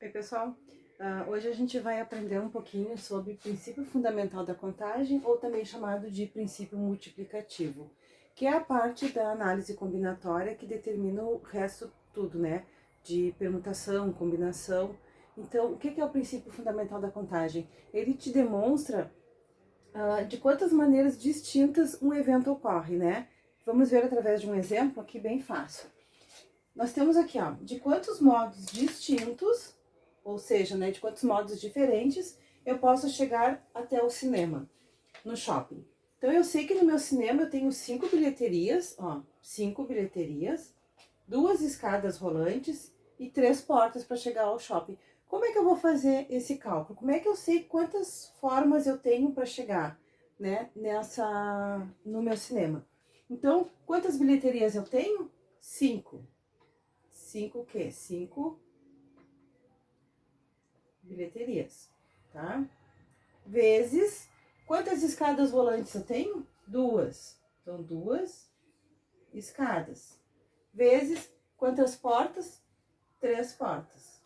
Oi, pessoal. Hoje a gente vai aprender um pouquinho sobre o princípio fundamental da contagem, ou também chamado de princípio multiplicativo, que é a parte da análise combinatória que determina o resto tudo, né? De permutação, combinação. Então, o que é o princípio fundamental da contagem? Ele te demonstra de quantas maneiras distintas um evento ocorre, né? Vamos ver através de um exemplo aqui bem fácil. Nós temos aqui, ó, de quantos modos distintos, ou seja, né, de quantos modos diferentes, eu posso chegar até o cinema, no shopping. Então, eu sei que no meu cinema eu tenho 5 bilheterias, ó, 5 bilheterias, 2 escadas rolantes e 3 portas para chegar ao shopping. Como é que eu vou fazer esse cálculo? Como é que eu sei quantas formas eu tenho para chegar, né, no meu cinema? Então, quantas bilheterias eu tenho? 5. 5 o quê? 5 bilheterias, tá? Vezes, quantas escadas rolantes eu tenho? 2. Então, 2 escadas. Vezes, quantas portas? 3 portas.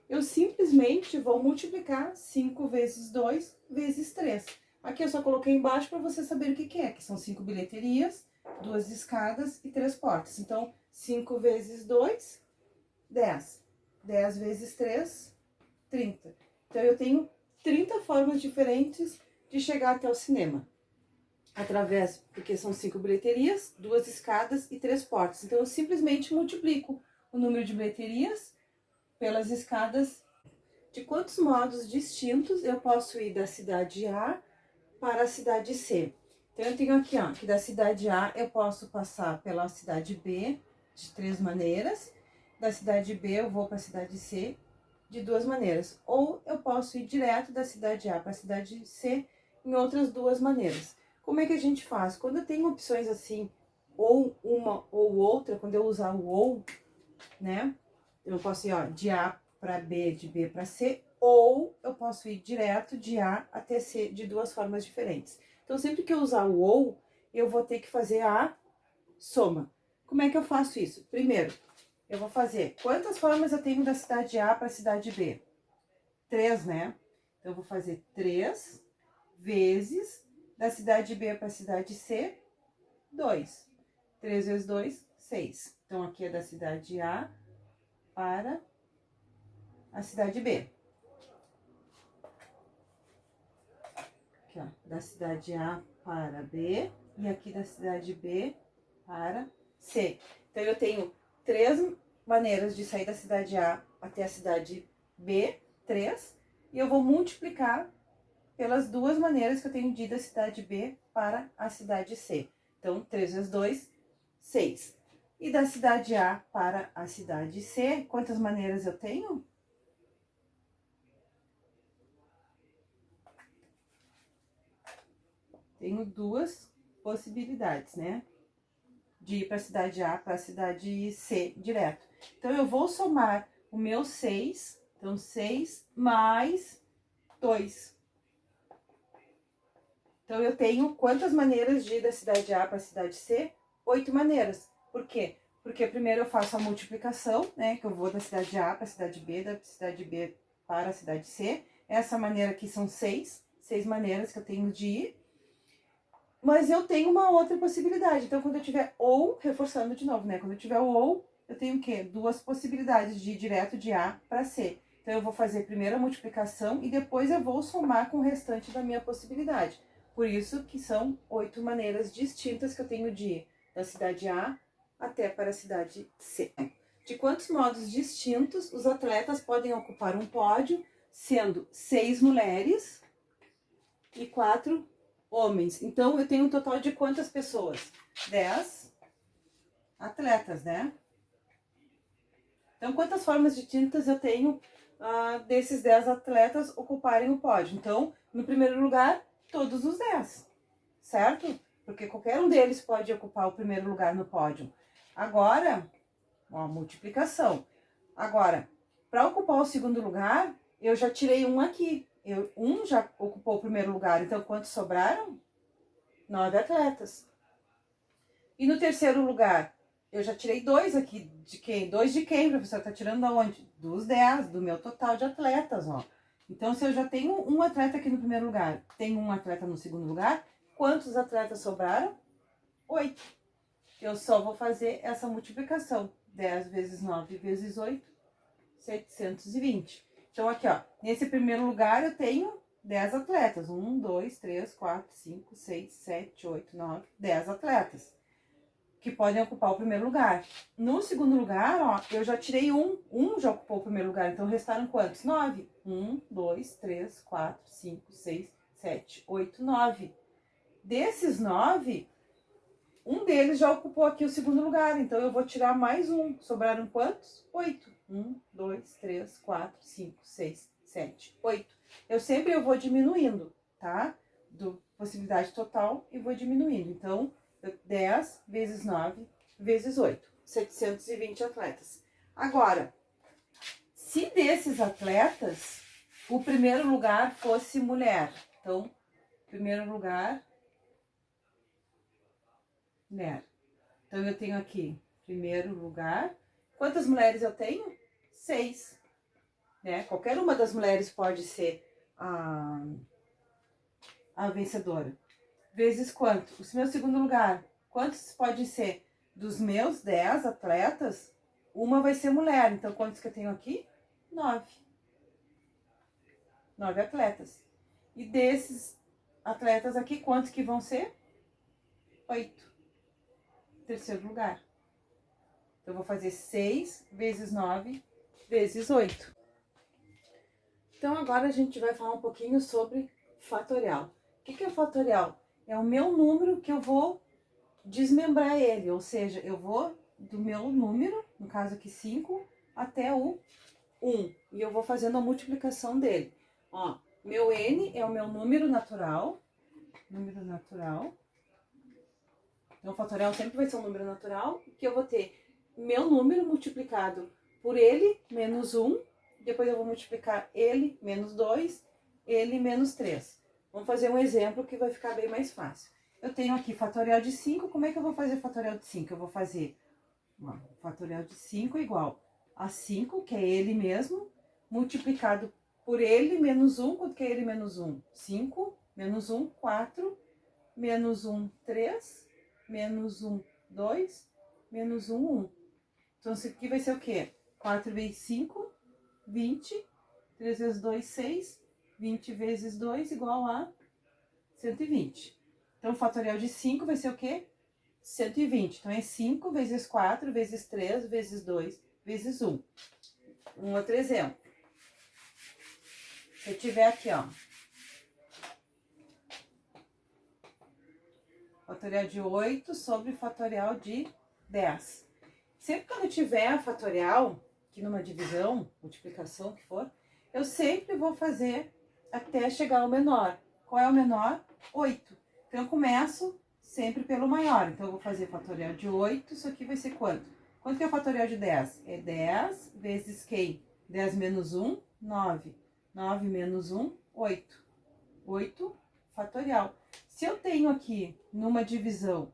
Eu simplesmente vou multiplicar 5 vezes 2 vezes 3. Aqui eu só coloquei embaixo para você saber o que é, que são 5 bilheterias, 2 escadas e 3 portas. Então, 5 vezes 2, 10. 10 vezes 3, 30. Então, eu tenho 30 formas diferentes de chegar até o cinema. Porque são 5 bilheterias, 2 escadas e 3 portas. Então, eu simplesmente multiplico o número de bilheterias pelas escadas. De quantos modos distintos eu posso ir da cidade A para a cidade C? Então, eu tenho aqui, ó, que da cidade A eu posso passar pela cidade B de 3 maneiras. Da cidade B eu vou para a cidade C de 2 maneiras. Ou eu posso ir direto da cidade A para a cidade C em outras 2 maneiras. Como é que a gente faz? Quando eu tenho opções assim, ou uma ou outra, quando eu usar o ou, né? Eu posso ir, ó, de A para B, de B para C, ou eu posso ir direto de A até C de 2 formas diferentes. Então, sempre que eu usar o ou, eu vou ter que fazer a soma. Como é que eu faço isso? Primeiro, eu vou fazer quantas formas eu tenho da cidade A para a cidade B? 3, né? Então, eu vou fazer 3 vezes da cidade B para a cidade C, 2. 3 vezes 2, 6. Então, aqui é da cidade A para a cidade B. Aqui, ó, da cidade A para B e aqui da cidade B para C. Então, eu tenho 3 maneiras de sair da cidade A até a cidade B, 3, e eu vou multiplicar pelas 2 maneiras que eu tenho de ir da cidade B para a cidade C. Então, 3 vezes 2, 6. E da cidade A para a cidade C, quantas maneiras eu tenho? Tenho 2 possibilidades, né? De ir para a cidade A para a cidade C direto. Então, eu vou somar o meu 6, então 6 mais 2. Então, eu tenho quantas maneiras de ir da cidade A para a cidade C? 8 maneiras. Por quê? Porque primeiro eu faço a multiplicação, né? Que eu vou da cidade A para a cidade B, da cidade B para a cidade C. Essa maneira aqui são 6 maneiras que eu tenho de ir. Mas eu tenho uma outra possibilidade. Então, quando eu tiver ou, reforçando de novo, né? Quando eu tiver o ou, eu tenho o quê? 2 possibilidades de ir direto de A para C. Então, eu vou fazer primeiro a multiplicação e depois eu vou somar com o restante da minha possibilidade. Por isso que são 8 maneiras distintas que eu tenho de ir da cidade A até para a cidade C. De quantos modos distintos os atletas podem ocupar um pódio, sendo 6 mulheres e 4 homens. Então, eu tenho um total de quantas pessoas? 10 atletas, né? Então, quantas formas distintas eu tenho desses 10 atletas ocuparem o pódio? Então, no primeiro lugar, todos os 10, certo? Porque qualquer um deles pode ocupar o primeiro lugar no pódio. Agora, ó, multiplicação. Agora, para ocupar o segundo lugar, eu já tirei um aqui. Um já ocupou o primeiro lugar, então quantos sobraram? 9 atletas. E no terceiro lugar, eu já tirei 2 aqui. De quem? 2 de quem, professor? Tá tirando da onde? Dos 10, do meu total de atletas, ó. Então, se eu já tenho um atleta aqui no primeiro lugar, tenho um atleta no segundo lugar, quantos atletas sobraram? 8. Eu só vou fazer essa multiplicação. 10 vezes 9 vezes 8, 720. Então, aqui, ó, nesse primeiro lugar eu tenho 10 atletas. 1, 2, 3, 4, 5, 6, 7, 8, 9, 10 atletas que podem ocupar o primeiro lugar. No segundo lugar, ó, eu já tirei um. Um já ocupou o primeiro lugar, então restaram quantos? 9. 1, 2, 3, 4, 5, 6, 7, 8, 9. Desses 9, um deles já ocupou aqui o segundo lugar, então eu vou tirar mais um. Sobraram quantos? 8. 1, 2, 3, 4, 5, 6, 7, 8. Eu vou diminuindo, tá? Do possibilidade total e vou diminuindo. Então, 10 vezes 9 vezes 8. 720 atletas. Agora, se desses atletas, o primeiro lugar fosse mulher. Então, primeiro lugar, mulher. Então, eu tenho aqui, primeiro lugar. Quantas mulheres eu tenho? 6. Né? Qualquer uma das mulheres pode ser a vencedora. Vezes quanto? O meu segundo lugar. Quantos pode ser? Dos meus 10 atletas, uma vai ser mulher. Então, quantos que eu tenho aqui? 9. 9 atletas. E desses atletas aqui, quantos que vão ser? 8. Terceiro lugar. Então, eu vou fazer 6 vezes 9 vezes 8. Então, agora a gente vai falar um pouquinho sobre fatorial. O que é fatorial? É o meu número que eu vou desmembrar ele, ou seja, eu vou do meu número, no caso aqui 5, até o 1. E eu vou fazendo a multiplicação dele. Ó, meu N é o meu número natural. Número natural. Então, o fatorial sempre vai ser um número natural, que eu vou ter meu número multiplicado por ele menos 1. Depois eu vou multiplicar ele menos 2, ele menos 3. Vamos fazer um exemplo que vai ficar bem mais fácil. Eu tenho aqui fatorial de 5, como é que eu vou fazer fatorial de 5? Eu vou fazer fatorial de 5 igual a 5, que é ele mesmo, multiplicado por ele menos 1, quanto que é ele menos 1? 5, menos 1, 4, menos 1, 3, menos 1, 2, menos 1, 1. Então, isso aqui vai ser o quê? 4 vezes 5, 20, 3 vezes 2, 6, 20 vezes 2 igual a 120. Então, o fatorial de 5 vai ser o quê? 120. Então, é 5 vezes 4 vezes 3 vezes 2 vezes 1. Um outro exemplo. Se eu tiver aqui, ó, fatorial de 8 sobre fatorial de 10. Sempre quando eu tiver fatorial, aqui numa divisão, multiplicação, que for, eu sempre vou fazer até chegar ao menor. Qual é o menor? 8. Então, eu começo sempre pelo maior. Então, eu vou fazer fatorial de 8, isso aqui vai ser quanto? Quanto que é o fatorial de 10? É 10 vezes quem? 10 menos 1, 9. 9 menos 1, 8. 8 fatorial. Se eu tenho aqui, numa divisão,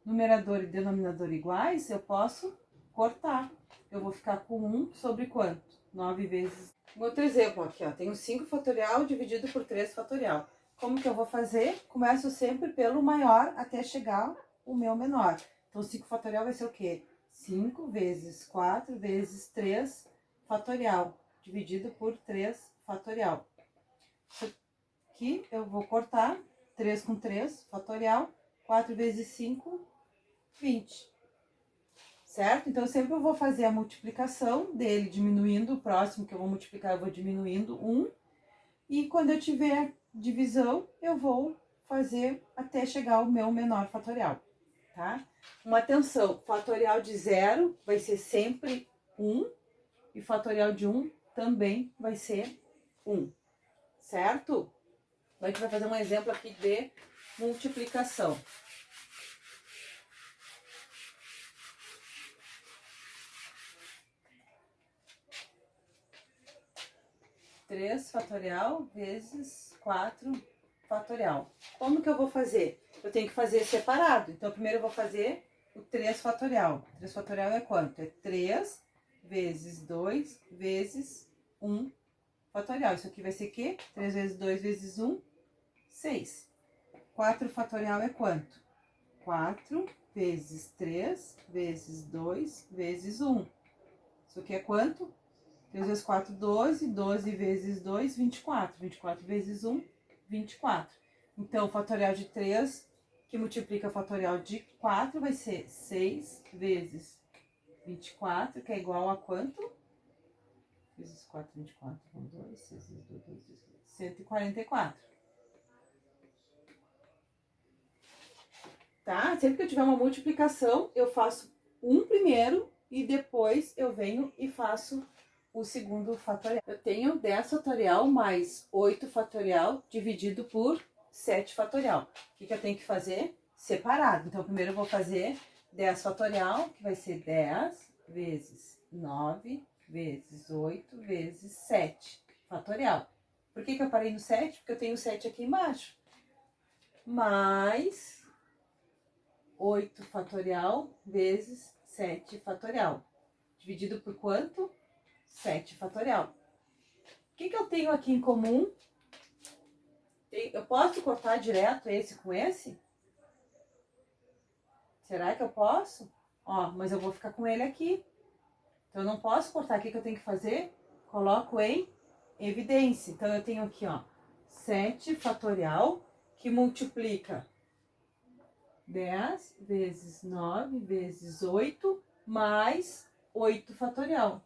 numerador e denominador iguais, eu posso cortar. Eu vou ficar com 1 sobre quanto? 9 vezes... Um outro exemplo aqui, ó. Tenho 5 fatorial dividido por 3 fatorial. Como que eu vou fazer? Começo sempre pelo maior até chegar o meu menor. Então, 5 fatorial vai ser o quê? 5 vezes 4 vezes 3 fatorial, dividido por 3 fatorial. Isso aqui eu vou cortar, 3 com 3 fatorial, 4 vezes 5, 20. Certo? Então, sempre eu vou fazer a multiplicação dele, diminuindo o próximo que eu vou multiplicar, eu vou diminuindo 1. E quando eu tiver divisão, eu vou fazer até chegar ao meu menor fatorial, tá? Uma atenção, fatorial de 0 vai ser sempre 1 e fatorial de 1 também vai ser 1, certo? A gente vai fazer um exemplo aqui de multiplicação. 3 fatorial vezes 4 fatorial. Como que eu vou fazer? Eu tenho que fazer separado. Então, primeiro eu vou fazer o 3 fatorial. 3 fatorial é quanto? É 3 vezes 2 vezes 1 fatorial. Isso aqui vai ser o quê? 3 vezes 2 vezes 1, 6. 4 fatorial é quanto? 4 vezes 3 vezes 2 vezes 1. Isso aqui é quanto? 3 vezes 4, 12. 12 vezes 2, 24. 24 vezes 1, 24. Então, o fatorial de 3, que multiplica o fatorial de 4, vai ser 6 vezes 24, que é igual a quanto? Vezes 4, 24, 2, 6 vezes 2, 2, 144. Tá? Sempre que eu tiver uma multiplicação, eu faço um primeiro e depois eu venho e faço o segundo fatorial. Eu tenho 10 fatorial mais 8 fatorial dividido por 7 fatorial. O que eu tenho que fazer? Separado. Então, primeiro eu vou fazer 10 fatorial, que vai ser 10 vezes 9 vezes 8 vezes 7 fatorial. Por que eu parei no 7? Porque eu tenho 7 aqui embaixo. Mais 8 fatorial vezes 7 fatorial. Dividido por quanto? 7 fatorial. O que eu tenho aqui em comum? Eu posso cortar direto esse com esse? Será que eu posso? Ó, mas eu vou ficar com ele aqui. Então, eu não posso cortar. O que eu tenho que fazer? Coloco em evidência. Então, eu tenho aqui, ó, 7 fatorial, que multiplica 10 vezes 9 vezes 8, mais 8 fatorial.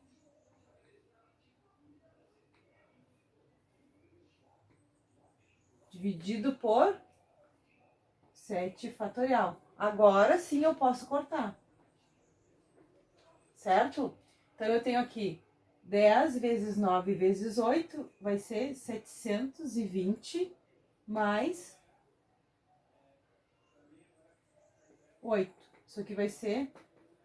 Dividido por 7 fatorial. Agora sim eu posso cortar. Certo? Então, eu tenho aqui 10 vezes 9 vezes 8, vai ser 720 mais 8. Isso aqui vai ser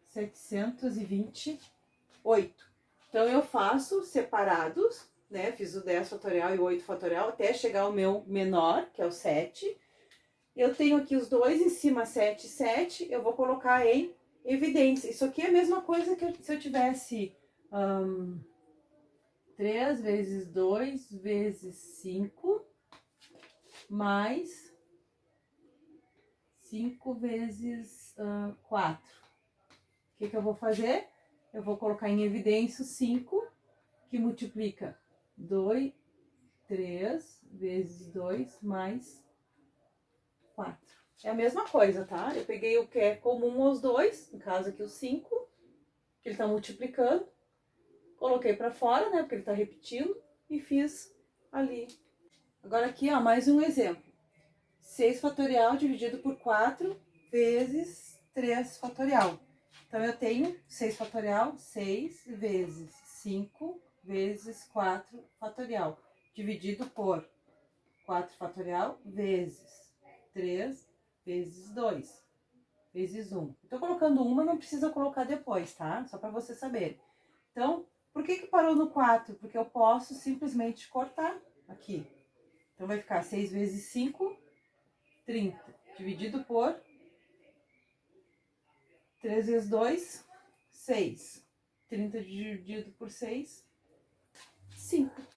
728. Então, eu faço separados, né? Fiz o 10 fatorial e o 8 fatorial até chegar ao meu menor, que é o 7. Eu tenho aqui os dois em cima, 7 e 7. Eu vou colocar em evidência. Isso aqui é a mesma coisa que se eu tivesse 3 vezes 2 vezes 5 mais 5 vezes 4. O que eu vou fazer? Eu vou colocar em evidência o 5, que multiplica 2, 3 vezes 2 mais 4. É a mesma coisa, tá? Eu peguei o que é comum aos dois, no caso aqui o 5, que ele tá multiplicando. Coloquei pra fora, né, porque ele tá repetindo, e fiz ali. Agora aqui, ó, mais um exemplo. 6 fatorial dividido por 4 vezes 3 fatorial. Então, eu tenho 6 fatorial, 6 vezes 5 vezes 4 fatorial, dividido por 4 fatorial vezes 3 vezes 2, vezes 1. Estou colocando uma, não precisa colocar depois, tá? Só para você saber. Então, por que parou no 4? Porque eu posso simplesmente cortar aqui. Então, vai ficar 6 vezes 5, 30, dividido por 3 vezes 2, 6. 30 dividido por 6, 5.